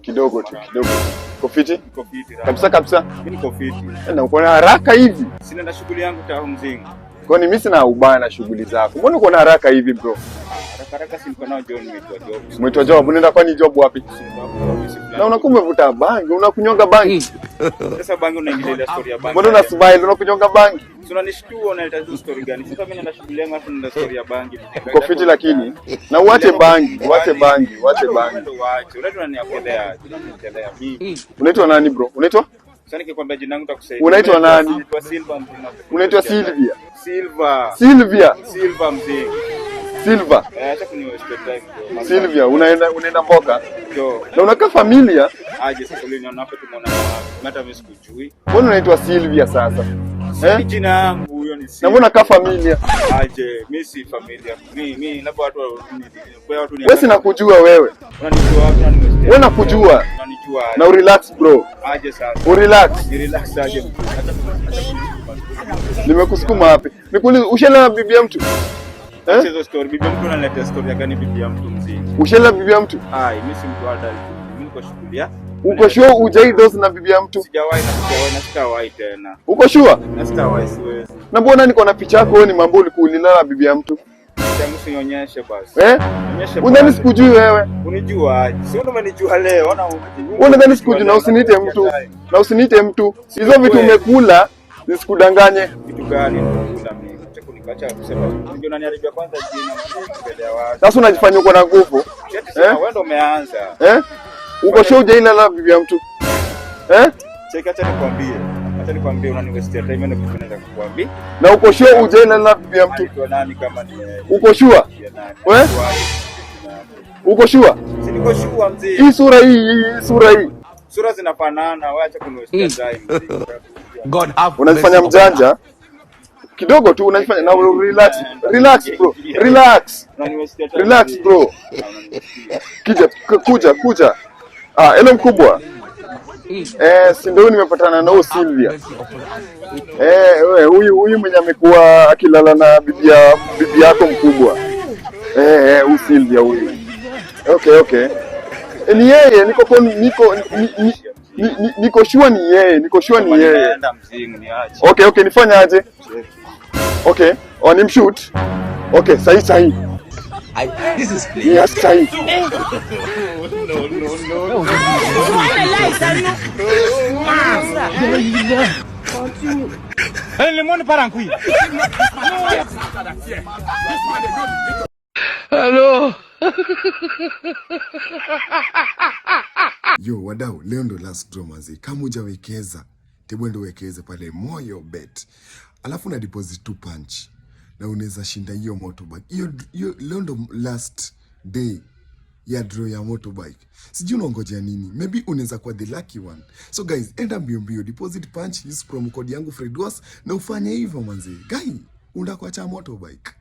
Kidogo tu. Kofiti? Kofiti. Kabisa. Mimi kofiti. Na uko na haraka hivi? Sina na shughuli yangu tao mzinga. Kwani mimi sina ubaya na shughuli zako. Mbona uko na haraka hivi bro? Haraka si niko nao John job. Umeitwa job, unaenda kwani job wapi? Na unakuwa umevuta bangi, unakunyonga bangi. Sasa bangi unaingilia story ya bangi. Mbona una smile unakunyonga bangi? Unanishtua unaleta story gani? Sasa mimi nina shughuli yangu afu nina story ya bangi. Kofiti lakini na uache bangi. Unajua unaniakelea mimi. Unaitwa nani bro? Unaitwa? Sasa nikikwambia jina langu nitakusaidia. Unaitwa nani? Unaitwa Silvia. Mzee. Silva. Acha kuniwested time. Silvia, unaenda mboka? Ndio. Na unakaa familia? Aje sasa leo naona hapo tumeona hata mimi sikujui. Mbona unaitwa Silvia sasa? Jina yangu huyo ni Silvia. Na mbona kaa familia? Aje, mimi si familia. Mimi labda watu ni. Wewe sina kujua wewe. Unanijua wapi na nimesikia? Wewe nakujua. Unanijua. Na urelax bro. Aje sasa. Relax aje. Nimekusukuma wapi? Nikuulize ushaelewa bibi ya mtu? Hizo story bibi ya mtu analeta story gani bibi ya mtu mzee? Ushaelewa bibi ya mtu? Mimi si mtu adult. Mimi niko shughulia. Uko sure hujai dose na bibi ya mtu? Sijawahi na sitawahi tena. Uko sure? Na sitawahi siwezi. Na mbona niko na picha yako wewe ni mambo ulikuulilala bibi ya mtu? Tangu sionyeshe basi. Nionyeshe. Unadhani sikujui wewe? Unijua aje? Sio ndo umenijua leo. Unadhani sikujui na usiniite mtu. Hizo vitu umekula nisikudanganye. Vitu gani unakula mimi? Acha kusema ndio unaniharibia kwanza jina mbele ya watu. Sasa unajifanya uko na nguvu. Wewe ndo umeanza. Uko sure hujailala bibi ya mtu? Cheka acha nikwambie unaniwestia time na kitu naenda kukuambia. Na uko sure hujailala bibi ya mtu? Nani kama ni uko sure? Uko sure? Si niko sure mzee. Hii sura hii. Sura zinafanana, acha kuniwestia time. God have unanifanya mjanja. Kidogo tu unanifanya na relax bro. Relax bro. Kuja. Hello mkubwa. Si ndio nimepatana na Silvia. Huyu mwenye amekuwa akilala na bibi yako mkubwa. Silvia huyu. Okay. Ni yeye niko sure ni yeye. Okay, nifanya aje? Okay, nimshoot. Okay, sahi. This is play. Yes, sahi. No. Hello. Yo, wadau, leo ndo last draw manzi. Kama hujawekeza, tebwendo wekeze pale Moyo Bet. Alafu na deposit 2 punch. Na unaweza shinda hiyo motorbike. Hiyo leo ndo last day ya draw ya motorbike. Sijui unaongojea nini? Maybe unaweza kuwa the lucky one. So guys, enda mbio deposit punch, use promo code yangu Fredwas na ufanye hivyo manzi. Guy, unataka kuacha motorbike.